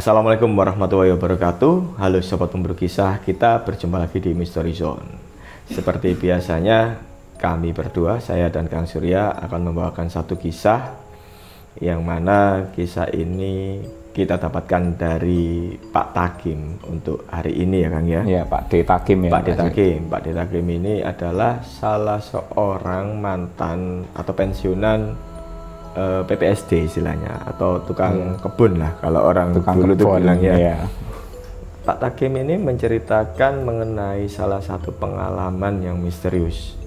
Assalamualaikum warahmatullahi wabarakatuh. Halo sobat pemburu kisah, kita berjumpa lagi di Mystery Zone. Seperti biasanya, kami berdua, saya dan Kang Surya akan membawakan satu kisah yang mana kisah ini kita dapatkan dari Pak Takim untuk hari ini ya Kang ya. Iya, Pak D. Takim ya. Pak D. Takim. Pak D. Takim ini adalah salah seorang mantan atau pensiunan PPSD istilahnya, atau tukang kebun lah kalau orang dulu itu bilang ya. Pak Takim ini menceritakan mengenai salah satu pengalaman yang misterius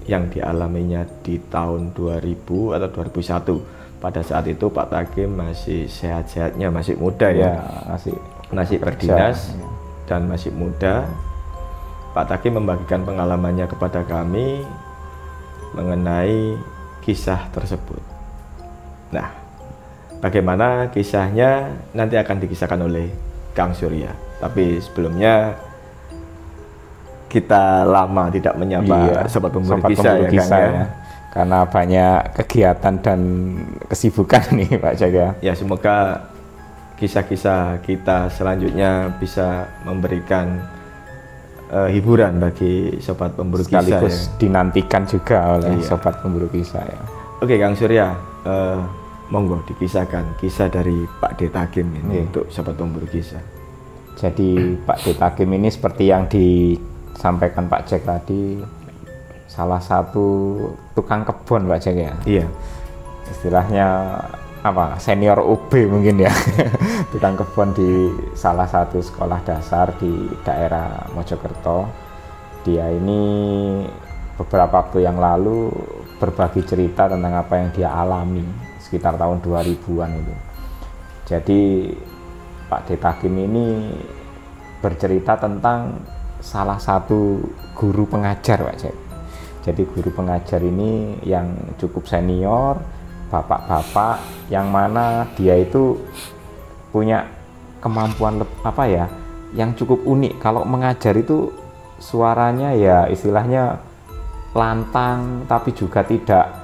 yang dialaminya di tahun 2000 atau 2001. Pada saat itu Pak Takim masih sehat-sehatnya, masih muda ya, masih berdinas dan masih muda. Pak Takim membagikan pengalamannya kepada kami mengenai kisah tersebut. Nah, bagaimana kisahnya nanti akan dikisahkan oleh Kang Surya. Tapi sebelumnya kita lama tidak menyapa sobat pemburu kisah ya Kang ya. Karena banyak kegiatan dan kesibukan nih Pak Jaga. Ya, semoga kisah-kisah kita selanjutnya bisa memberikan hiburan bagi sobat pemburu kisah. Sekaligus dinantikan juga oleh sobat pemburu kisah ya. Oke Kang Surya, monggo dikisahkan kisah dari Pak D. Takim ini untuk sobat pemburu kisah. Jadi Pak D. Takim ini seperti yang disampaikan Pak Jack tadi, salah satu tukang kebun Pak Jack ya. Iya. Istilahnya apa? Senior UB mungkin ya. Tukang kebun di salah satu sekolah dasar di daerah Mojokerto. Dia ini beberapa waktu yang lalu berbagi cerita tentang apa yang dia alami sekitar tahun 2000-an itu. Jadi Pak D. Takim ini bercerita tentang salah satu guru pengajar Pak Jack. Jadi guru pengajar ini yang cukup senior, bapak-bapak yang mana dia itu punya kemampuan apa ya, yang cukup unik. Kalau mengajar itu suaranya ya istilahnya lantang tapi juga tidak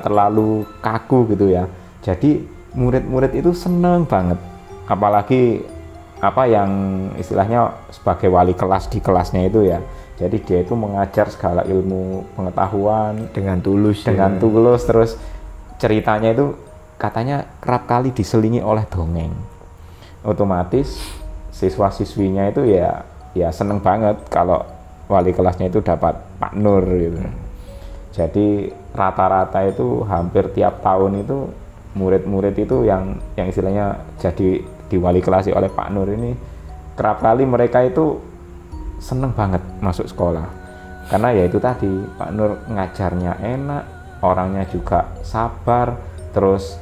terlalu kaku gitu ya. Jadi murid-murid itu seneng banget, apalagi apa yang istilahnya sebagai wali kelas di kelasnya itu ya. Jadi dia itu mengajar segala ilmu pengetahuan dengan tulus, terus ceritanya itu katanya kerap kali diselingi oleh dongeng. Otomatis siswa-siswinya itu ya seneng banget kalau wali kelasnya itu dapat Pak Nur gitu. Jadi rata-rata itu hampir tiap tahun itu murid-murid itu yang istilahnya jadi diwali kelasi oleh Pak Nur ini, kerap kali mereka itu seneng banget masuk sekolah. Karena ya itu tadi, Pak Nur ngajarnya enak, orangnya juga sabar, terus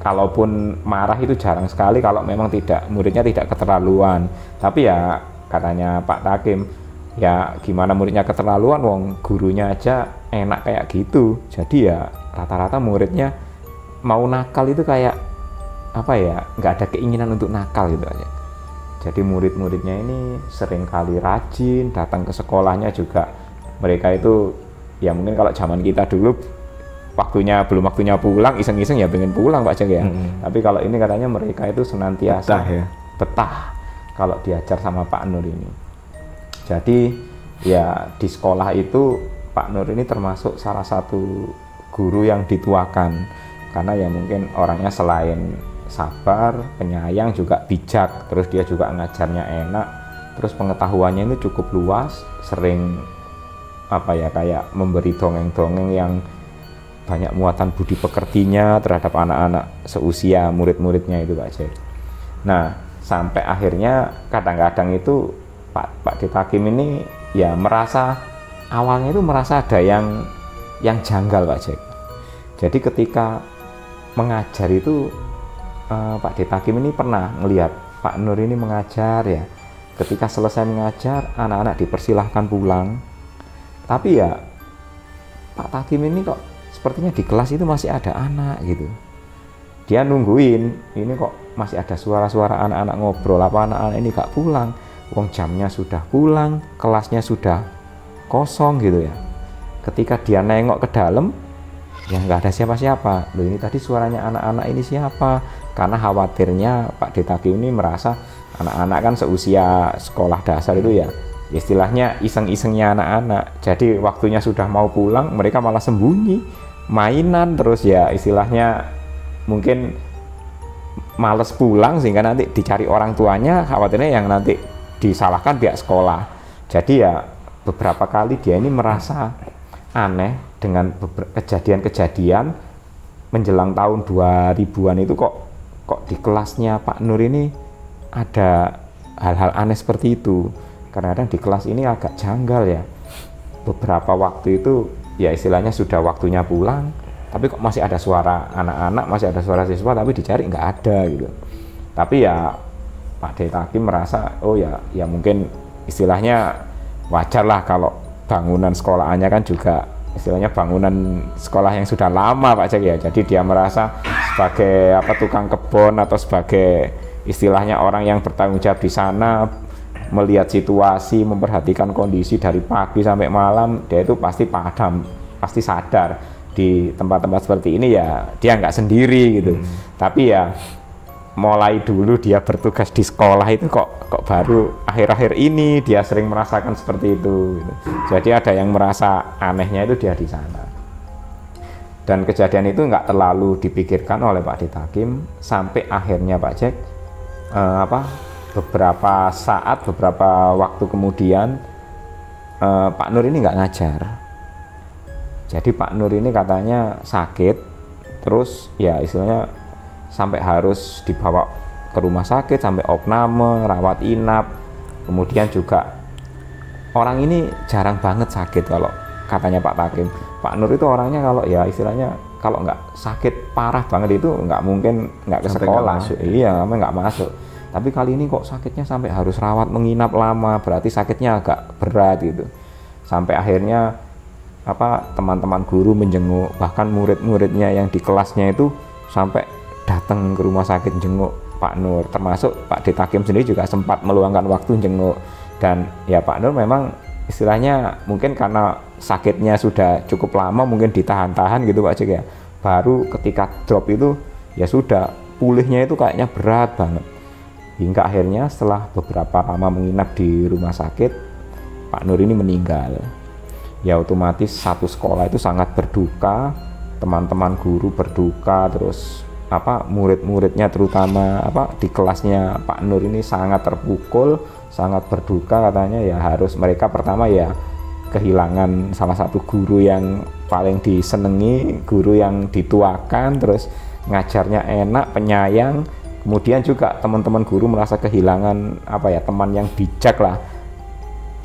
kalaupun marah itu jarang sekali kalau memang muridnya tidak keterlaluan. Tapi ya katanya Pak Takim, ya gimana muridnya keterlaluan, wong gurunya aja enak kayak gitu. Jadi ya rata-rata muridnya mau nakal itu kayak apa ya, nggak ada keinginan untuk nakal gitu aja. Jadi murid-muridnya ini sering kali rajin, datang ke sekolahnya juga. Mereka itu ya mungkin kalau zaman kita dulu belum waktunya pulang, iseng-iseng ya pengen pulang Pak Jack ya. Tapi kalau ini katanya mereka itu senantiasa betah kalau diajar sama Pak Nur ini. Jadi ya di sekolah itu Pak Nur ini termasuk salah satu guru yang dituakan, karena ya mungkin orangnya selain sabar, penyayang, juga bijak, terus dia juga ngajarnya enak, terus pengetahuannya itu cukup luas, sering apa ya, kayak memberi dongeng-dongeng yang banyak muatan budi pekertinya terhadap anak-anak seusia murid-muridnya itu Pak Jack. Nah sampai akhirnya kadang-kadang itu Pak D. Takim ini ya awalnya itu merasa ada yang janggal Pak Jack. Jadi ketika mengajar itu Pak D. Takim ini pernah melihat Pak Nur ini mengajar ya. Ketika selesai mengajar, anak-anak dipersilahkan pulang. Tapi ya Pak Takim ini kok sepertinya di kelas itu masih ada anak gitu. Dia nungguin, ini kok masih ada suara-suara anak-anak ngobrol, apa anak-anak ini gak pulang. Wong jamnya sudah pulang, kelasnya sudah kosong gitu ya. Ketika dia nengok ke dalam, Ya nggak ada siapa-siapa. Loh ini tadi suaranya anak-anak ini siapa? Karena khawatirnya Pak Detaki ini merasa anak-anak kan seusia sekolah dasar itu ya istilahnya iseng-isengnya anak-anak. Jadi waktunya sudah mau pulang, mereka malah sembunyi, mainan terus ya istilahnya mungkin males pulang sehingga nanti dicari orang tuanya, khawatirnya yang nanti disalahkan pihak sekolah. Jadi ya beberapa kali dia ini merasa aneh dengan kejadian-kejadian menjelang tahun 2000-an itu kok di kelasnya Pak Nur ini ada hal-hal aneh seperti itu. Kadang-kadang di kelas ini agak janggal ya. Beberapa waktu itu ya istilahnya sudah waktunya pulang, tapi kok masih ada suara anak-anak, masih ada suara siswa, tapi dicari nggak ada gitu. Tapi ya Pak Detaki merasa oh ya mungkin istilahnya wajar lah kalau bangunan sekolahannya kan juga istilahnya bangunan sekolah yang sudah lama Pak Jack ya. Jadi dia merasa sebagai tukang kebun atau sebagai istilahnya orang yang bertanggung jawab di sana, melihat situasi, memperhatikan kondisi dari pagi sampai malam, dia itu pasti paham, pasti sadar di tempat-tempat seperti ini ya dia nggak sendiri gitu. Tapi ya mulai dulu dia bertugas di sekolah itu kok baru akhir-akhir ini dia sering merasakan seperti itu gitu. Jadi ada yang merasa anehnya itu dia di sana. Dan kejadian itu nggak terlalu dipikirkan oleh Pak Detaki sampai akhirnya Pak Jack beberapa saat, beberapa waktu kemudian Pak Nur ini nggak ngajar. Jadi Pak Nur ini katanya sakit, terus ya istilahnya sampai harus dibawa ke rumah sakit, sampai opname, rawat inap. Kemudian juga orang ini jarang banget sakit kalau katanya Pak Takim. Pak Nur itu orangnya kalau ya istilahnya kalau nggak sakit parah banget itu nggak mungkin nggak ke sekolah. Iya, nggak masuk. Tapi kali ini kok sakitnya sampai harus rawat menginap lama, berarti sakitnya agak berat gitu. Sampai akhirnya teman-teman guru menjenguk, bahkan murid-muridnya yang di kelasnya itu sampai datang ke rumah sakit jenguk Pak Nur, termasuk Pak Detaki sendiri juga sempat meluangkan waktu jenguk. Dan ya Pak Nur memang istilahnya mungkin karena sakitnya sudah cukup lama, mungkin ditahan-tahan gitu Pak Cik ya, baru ketika drop itu ya sudah pulihnya itu kayaknya berat banget, hingga akhirnya setelah beberapa lama menginap di rumah sakit Pak Nur ini meninggal. Ya otomatis satu sekolah itu sangat berduka, teman-teman guru berduka, terus murid-muridnya terutama di kelasnya Pak Nur ini sangat terpukul, sangat berduka katanya. Ya harus mereka pertama ya kehilangan salah satu guru yang paling disenangi, guru yang dituakan, terus ngajarnya enak, penyayang. Kemudian juga teman-teman guru merasa kehilangan teman yang bijak lah.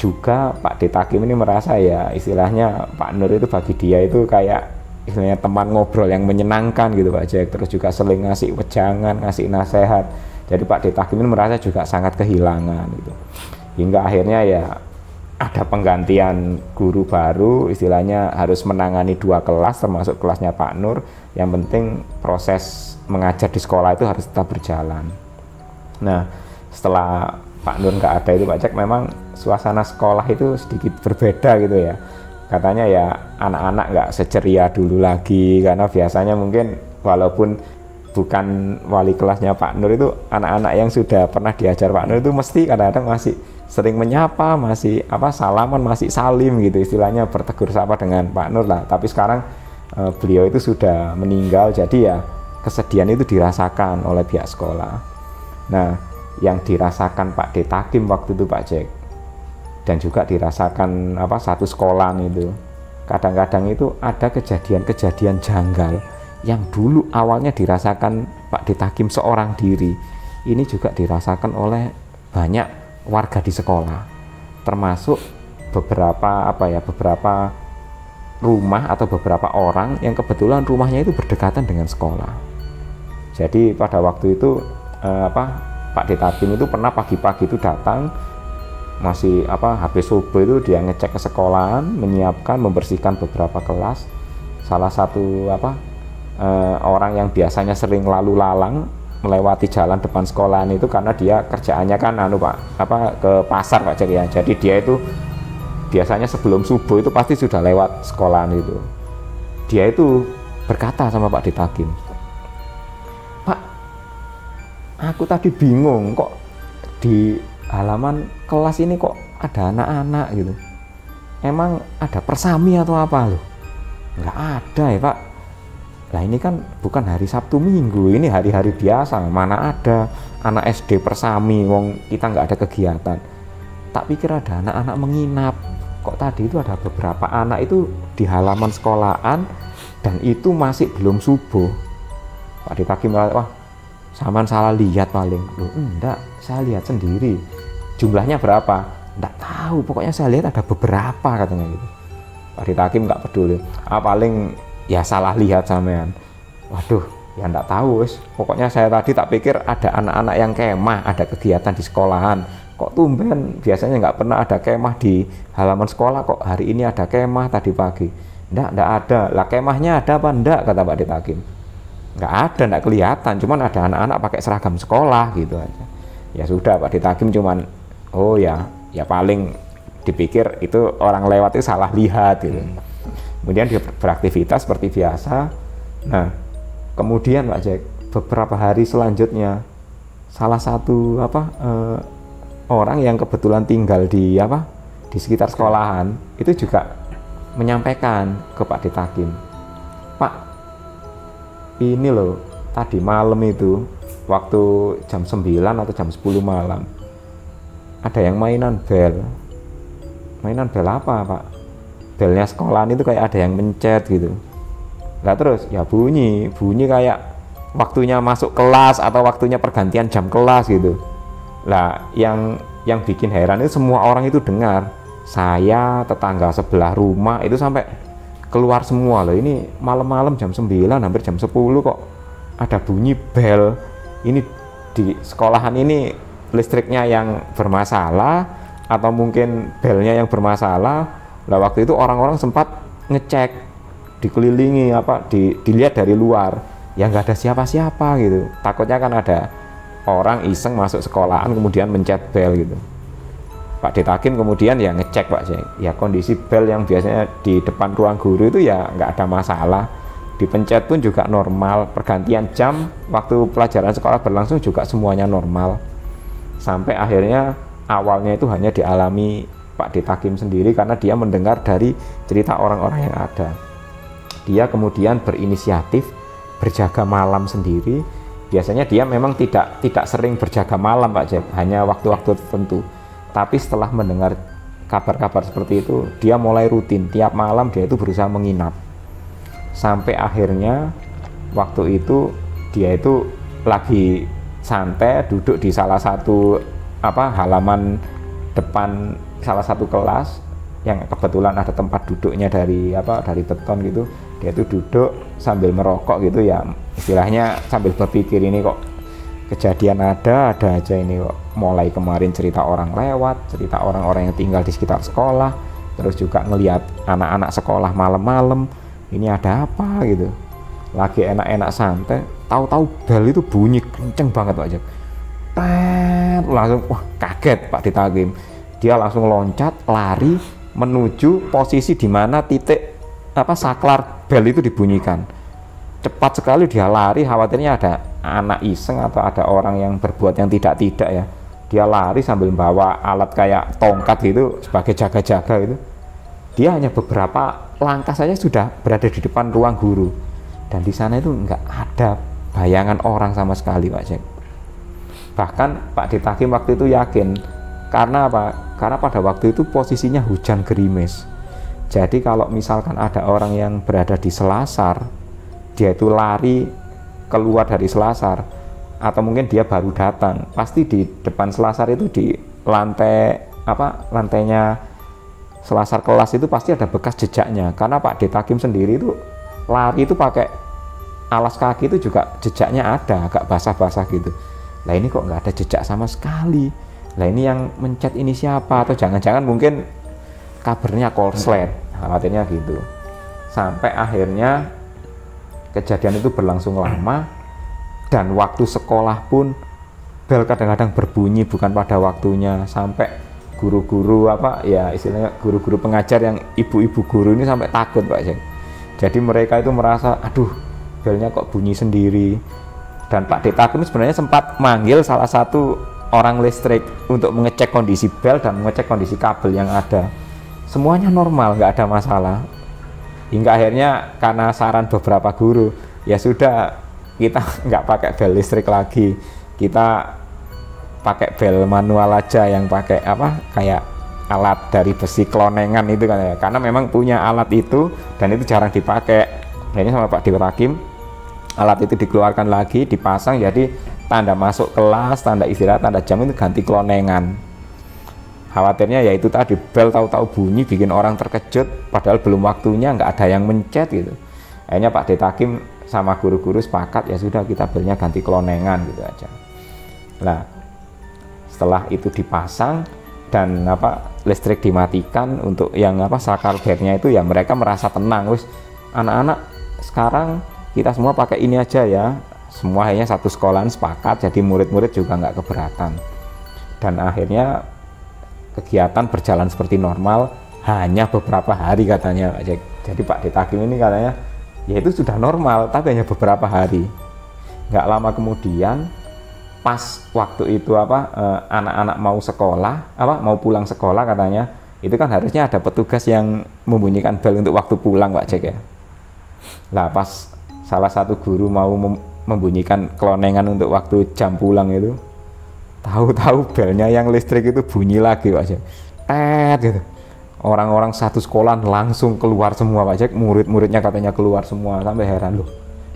Juga Pak Detaki ini merasa ya istilahnya Pak Nur itu bagi dia itu kayak istilahnya teman ngobrol yang menyenangkan gitu Pak Jack. Terus juga sering ngasih wejangan, ngasih nasihat. Jadi Pak Detaki ini merasa juga sangat kehilangan gitu. Hingga akhirnya ya ada penggantian guru baru, istilahnya harus menangani 2 kelas termasuk kelasnya Pak Nur. Yang penting proses mengajar di sekolah itu harus tetap berjalan. Nah setelah Pak Nur nggak ada itu Pak Jack, memang suasana sekolah itu sedikit berbeda gitu ya. Katanya ya anak-anak nggak seceria dulu lagi, karena biasanya mungkin walaupun bukan wali kelasnya Pak Nur itu, anak-anak yang sudah pernah diajar Pak Nur itu mesti kadang-kadang masih sering menyapa, masih salaman, masih salim gitu, istilahnya bertegur sapa dengan Pak Nur lah. Tapi sekarang beliau itu sudah meninggal, jadi ya kesedihan itu dirasakan oleh pihak sekolah. Nah yang dirasakan Pak Detaki waktu itu Pak Jack, dan juga dirasakan satu sekolah itu, kadang-kadang itu ada kejadian-kejadian janggal yang dulu awalnya dirasakan Pak Detaki seorang diri, ini juga dirasakan oleh banyak warga di sekolah, termasuk beberapa beberapa rumah atau beberapa orang yang kebetulan rumahnya itu berdekatan dengan sekolah. Jadi pada waktu itu Pak Detaki itu pernah pagi-pagi itu datang, masih habis subuh itu dia ngecek ke sekolahan, menyiapkan, membersihkan beberapa kelas. Salah satu orang yang biasanya sering lalu lalang melewati jalan depan sekolahan itu, karena dia kerjaannya kan ke pasar Pak Cek ya. Jadi dia itu biasanya sebelum subuh itu pasti sudah lewat sekolahan itu. Dia itu berkata sama Pak Ditakim, Pak, aku tadi bingung kok di halaman kelas ini kok ada anak-anak gitu. Emang ada persami atau apa loh? Nggak ada ya Pak. Lah ini kan bukan hari Sabtu Minggu, ini hari-hari biasa. Mana ada anak SD persami, wong kita nggak ada kegiatan. Tak pikir ada anak-anak menginap. Kok tadi itu ada beberapa anak itu di halaman sekolahan dan itu masih belum subuh. Pak Ditakim, wah saman salah lihat paling. Loh enggak, saya lihat sendiri. Jumlahnya berapa? Enggak tahu, pokoknya saya lihat ada beberapa katanya gitu. Pak Ditakim nggak peduli. Paling ya salah lihat sampean. Waduh, ya enggak tahu wis. Pokoknya saya tadi tak pikir ada anak-anak yang kemah, ada kegiatan di sekolahan. Kok tumben biasanya nggak pernah ada kemah di halaman sekolah, kok hari ini ada kemah tadi pagi. Enggak ada. Lah kemahnya ada apa enggak, kata Pak Ditakim. Nggak ada, nggak kelihatan, cuman ada anak-anak pakai seragam sekolah gitu aja. Ya sudah, Pak Ditakim cuman oh ya paling dipikir itu orang lewat itu salah lihat gitu. Kemudian dia beraktivitas seperti biasa. Nah, kemudian Pak Jack, beberapa hari selanjutnya salah satu orang yang kebetulan tinggal di sekitar sekolahan itu juga menyampaikan ke Pak Ditakim, Pak, ini loh tadi malam itu waktu jam 9 atau jam 10 malam ada yang mainan bel apa Pak? Belnya sekolahan itu kayak ada yang mencet gitu. Lah terus ya bunyi kayak waktunya masuk kelas atau waktunya pergantian jam kelas gitu. Lah yang bikin heran itu semua orang itu dengar. Saya, tetangga sebelah rumah itu sampai keluar semua loh. Ini malam-malam jam 9 hampir jam 10 kok ada bunyi bel. Ini di sekolahan ini listriknya yang bermasalah atau mungkin belnya yang bermasalah. Lah waktu itu orang-orang sempat ngecek, dikelilingi dilihat dari luar, ya nggak ada siapa-siapa gitu. Takutnya kan ada orang iseng masuk sekolahan kemudian mencet bel gitu. Pak Ditakim kemudian ya ngecek Pak Jack, ya kondisi bel yang biasanya di depan ruang guru itu ya nggak ada masalah, dipencet pun juga normal, pergantian jam waktu pelajaran sekolah berlangsung juga semuanya normal. Sampai akhirnya awalnya itu hanya dialami Pak Ditakim sendiri karena dia mendengar dari cerita orang-orang yang ada. Dia kemudian berinisiatif berjaga malam sendiri. Biasanya dia memang tidak sering berjaga malam Pak Jack, hanya waktu-waktu tertentu. Tapi setelah mendengar kabar-kabar seperti itu, dia mulai rutin tiap malam dia itu berusaha menginap. Sampai akhirnya waktu itu dia itu lagi santai duduk di salah satu halaman depan salah satu kelas yang kebetulan ada tempat duduknya dari beton gitu. Dia itu duduk sambil merokok gitu ya, istilahnya sambil berpikir ini kok kejadian ada aja ini kok. Mulai kemarin cerita orang lewat, cerita orang-orang yang tinggal di sekitar sekolah, terus juga ngelihat anak-anak sekolah malam-malam, ini ada apa gitu. Lagi enak-enak santai, tahu-tahu bel itu bunyi kenceng banget Pak Jack. Langsung wah kaget Pak Ditakim. Dia langsung loncat lari menuju posisi di mana titik saklar bel itu dibunyikan. Cepat sekali dia lari, khawatirnya ada anak iseng atau ada orang yang berbuat yang tidak ya. Dia lari sambil bawa alat kayak tongkat gitu sebagai jaga-jaga gitu. Dia hanya beberapa langkah saja sudah berada di depan ruang guru. Dan di sana itu nggak ada bayangan orang sama sekali Pak Jack. Bahkan Pak Ditakim waktu itu yakin. Karena apa? Karena pada waktu itu posisinya hujan gerimis. Jadi kalau misalkan ada orang yang berada di selasar, dia itu lari keluar dari selasar, atau mungkin dia baru datang, pasti di depan selasar itu di lantainya selasar kelas itu pasti ada bekas jejaknya. Karena Pak Ditakim sendiri itu lari itu pakai alas kaki itu juga jejaknya ada, agak basah-basah gitu. Lah ini kok nggak ada jejak sama sekali. Lah ini yang mencet ini siapa? Atau jangan-jangan mungkin kabarnya korslet, khawatirnya gitu. Sampai akhirnya kejadian itu berlangsung lama, dan waktu sekolah pun bel kadang-kadang berbunyi bukan pada waktunya. Sampai guru-guru istilahnya guru-guru pengajar yang ibu-ibu guru ini sampai takut Pak Jack. Jadi mereka itu merasa, aduh belnya kok bunyi sendiri. Dan Pak Detakim sebenarnya sempat manggil salah satu orang listrik untuk mengecek kondisi bel dan mengecek kondisi kabel yang ada. Semuanya normal, nggak ada masalah. Hingga akhirnya karena saran beberapa guru, ya sudah kita nggak pakai bel listrik lagi, kita pakai bel manual aja yang pakai apa kayak alat dari besi klonengan itu kan ya. Karena memang punya alat itu dan itu jarang dipakai. Ini sama Pak Detakim, alat itu dikeluarkan lagi, dipasang, jadi tanda masuk kelas, tanda istirahat, tanda jam itu ganti klonengan. Khawatirnya ya itu tadi, bel tahu-tahu bunyi bikin orang terkejut padahal belum waktunya, nggak ada yang mencet gitu. Akhirnya Pak Detakim sama guru-guru sepakat, ya sudah kita belnya ganti klonengan gitu aja. Nah setelah itu dipasang dan listrik dimatikan untuk yang saklar belnya itu, ya mereka merasa tenang, wis anak-anak sekarang kita semua pakai ini aja ya. Semua hanya satu sekolahan sepakat, jadi murid-murid juga nggak keberatan. Dan akhirnya kegiatan berjalan seperti normal hanya beberapa hari katanya. Jadi Pak Detakim ini katanya ya itu sudah normal tapi hanya beberapa hari. Nggak lama kemudian pas waktu itu anak-anak mau sekolah, mau pulang sekolah katanya, itu kan harusnya ada petugas yang membunyikan bel untuk waktu pulang Pak Jack ya. Lah pas salah satu guru mau membunyikan klonengan untuk waktu jam pulang itu, tahu-tahu belnya yang listrik itu bunyi lagi Pak Jack. Gitu. Orang-orang satu sekolah langsung keluar semua Pak Jack, murid-muridnya katanya keluar semua, sampai heran loh.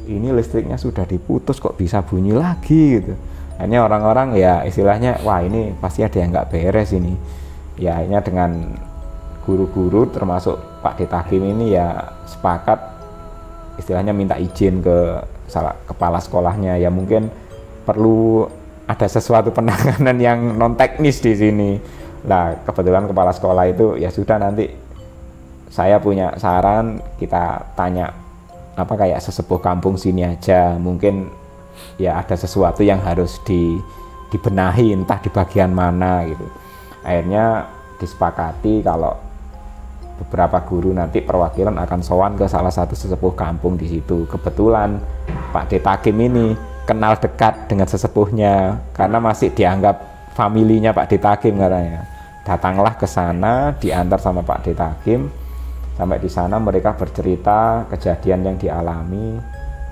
Ini listriknya sudah diputus kok bisa bunyi lagi gitu. Akhirnya orang-orang ya istilahnya, wah ini pasti ada yang nggak beres ini. Ya akhirnya dengan guru-guru termasuk Pak Detakim ini ya sepakat istilahnya minta izin ke kepala sekolahnya, ya mungkin perlu ada sesuatu penanganan yang non teknis di sini. Nah kebetulan kepala sekolah itu ya sudah, nanti saya punya saran, kita tanya kayak sesepuh kampung sini aja, mungkin ya ada sesuatu yang harus dibenahi entah di bagian mana gitu. Akhirnya disepakati kalau beberapa guru nanti perwakilan akan sowan ke salah satu sesepuh kampung di situ. Kebetulan Pak Detakim ini kenal dekat dengan sesepuhnya karena masih dianggap familinya Pak Detakim katanya. Datanglah ke sana, diantar sama Pak Detakim. Sampai di sana mereka bercerita kejadian yang dialami,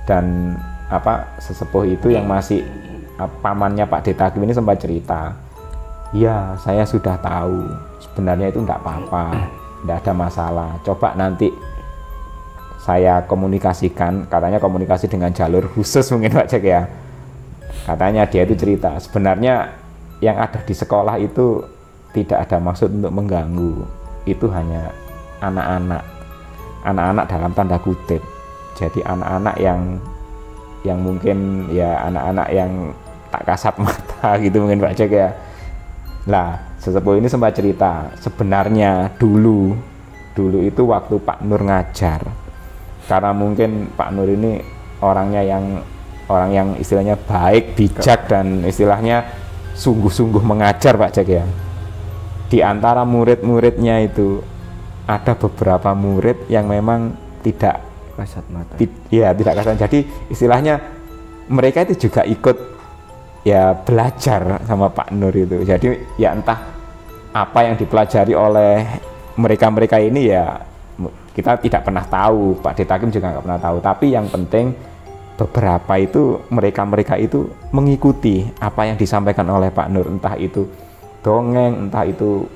dan sesepuh itu yang masih pamannya Pak Detakim ini sempat cerita, ya saya sudah tahu sebenarnya itu enggak apa-apa, enggak ada masalah, coba nanti saya komunikasikan, katanya komunikasi dengan jalur khusus mungkin Pak Cek ya. Katanya dia itu cerita sebenarnya yang ada di sekolah itu tidak ada maksud untuk mengganggu, itu hanya anak-anak dalam tanda kutip, jadi anak-anak yang mungkin ya anak-anak yang tak kasat mata gitu mungkin Pak Cek ya. Lah sesepuh ini sempat cerita sebenarnya dulu itu waktu Pak Nur ngajar, karena mungkin Pak Nur ini orang yang istilahnya baik, bijak, dan istilahnya sungguh-sungguh mengajar Pak Cek ya. Di antara murid-muridnya itu ada beberapa murid yang memang tidak kasat mata. Tidak kasat. Jadi istilahnya mereka itu juga ikut ya belajar sama Pak Nur itu. Jadi ya entah apa yang dipelajari oleh mereka ini ya kita tidak pernah tahu, Pak Detakim juga nggak pernah tahu. Tapi yang penting beberapa itu mereka itu mengikuti apa yang disampaikan oleh Pak Nur, entah itu dongeng, entah itu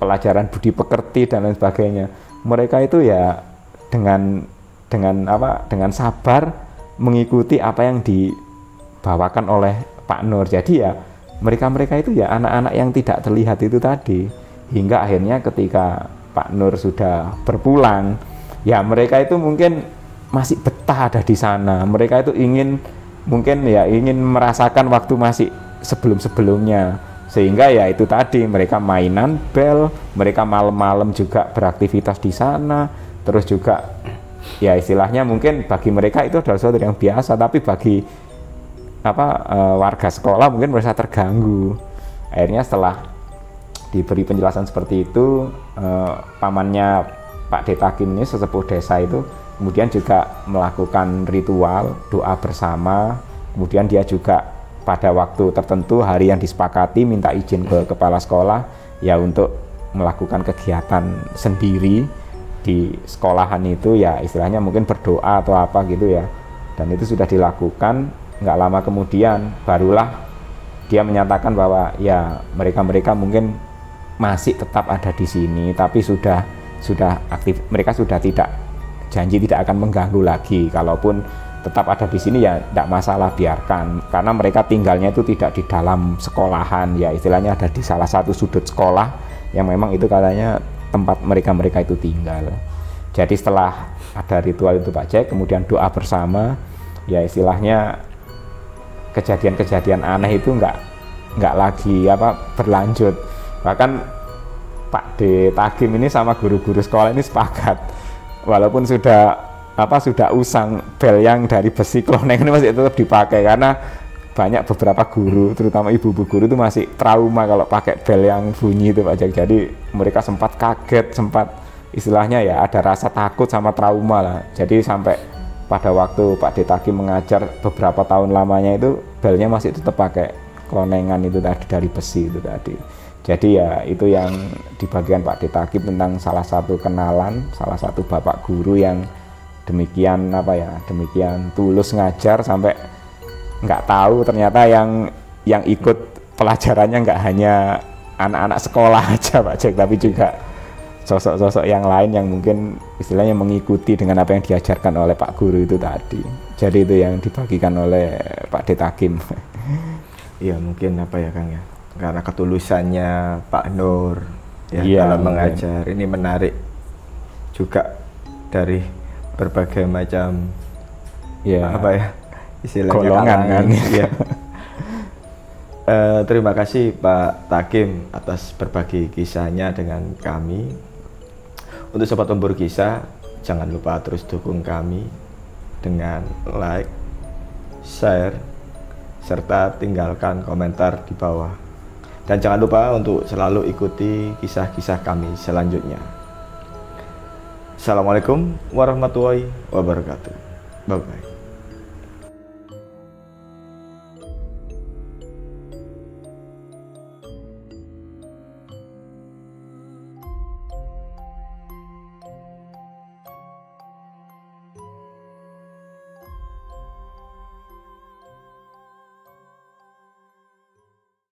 pelajaran budi pekerti dan lain sebagainya. Mereka itu ya dengan sabar mengikuti apa yang dibawakan oleh Pak Nur. Jadi ya mereka itu ya anak-anak yang tidak terlihat itu tadi, hingga akhirnya ketika Pak Nur sudah berpulang, ya mereka itu mungkin masih betah ada di sana. Mereka itu ingin merasakan waktu masih sebelum-sebelumnya, sehingga ya itu tadi mereka mainan bel, mereka malam-malam juga beraktivitas di sana. Terus juga ya istilahnya mungkin bagi mereka itu adalah sesuatu yang biasa, tapi bagi warga sekolah mungkin merasa terganggu. Akhirnya setelah diberi penjelasan seperti itu, pamannya Pak Detakim ini sesepuh desa itu kemudian juga melakukan ritual doa bersama, kemudian dia juga pada waktu tertentu hari yang disepakati minta izin ke kepala sekolah ya untuk melakukan kegiatan sendiri di sekolahan itu, ya istilahnya mungkin berdoa atau apa gitu ya. Dan itu sudah dilakukan, nggak lama kemudian barulah dia menyatakan bahwa ya mereka mungkin masih tetap ada di sini, tapi sudah aktif, mereka sudah tidak janji tidak akan mengganggu lagi. Kalaupun tetap ada di sini ya tidak masalah, biarkan, karena mereka tinggalnya itu tidak di dalam sekolahan, ya istilahnya ada di salah satu sudut sekolah yang memang itu katanya tempat mereka itu tinggal. Jadi setelah ada ritual itu Pak Jack, kemudian doa bersama, ya istilahnya kejadian-kejadian aneh itu nggak lagi berlanjut. Bahkan Pak Detakim ini sama guru-guru sekolah ini sepakat, walaupun sudah usang, bel yang dari besi kloneng ini masih tetap dipakai, karena banyak beberapa guru, terutama ibu-ibu guru itu masih trauma kalau pakai bel yang bunyi itu Pak Jack. Jadi mereka sempat kaget, sempat istilahnya ya ada rasa takut sama trauma lah. Jadi sampai pada waktu Pak Detakim mengajar beberapa tahun lamanya itu belnya masih tetap pakai klonengan itu tadi dari besi itu tadi. Jadi ya itu yang di bagian Pak Detakim tentang salah satu kenalan, salah satu bapak guru yang demikian demikian tulus ngajar sampai nggak tahu ternyata yang ikut pelajarannya nggak hanya anak-anak sekolah aja Pak Jack, tapi juga sosok-sosok yang lain yang mungkin istilahnya mengikuti dengan apa yang diajarkan oleh Pak Guru itu tadi. Jadi itu yang dibagikan oleh Pak Detakim. Iya mungkin Kang ya, karena ketulusannya Pak Nur ya dalam mengajar ini menarik juga dari berbagai macam istilahnya golongan kan. Ya. Terima kasih Pak Takim atas berbagi kisahnya dengan kami. Untuk Sobat Pemburu Kisah, jangan lupa terus dukung kami dengan like, share, serta tinggalkan komentar di bawah. Dan jangan lupa untuk selalu ikuti kisah-kisah kami selanjutnya. Assalamualaikum warahmatullahi wabarakatuh. Bye-bye.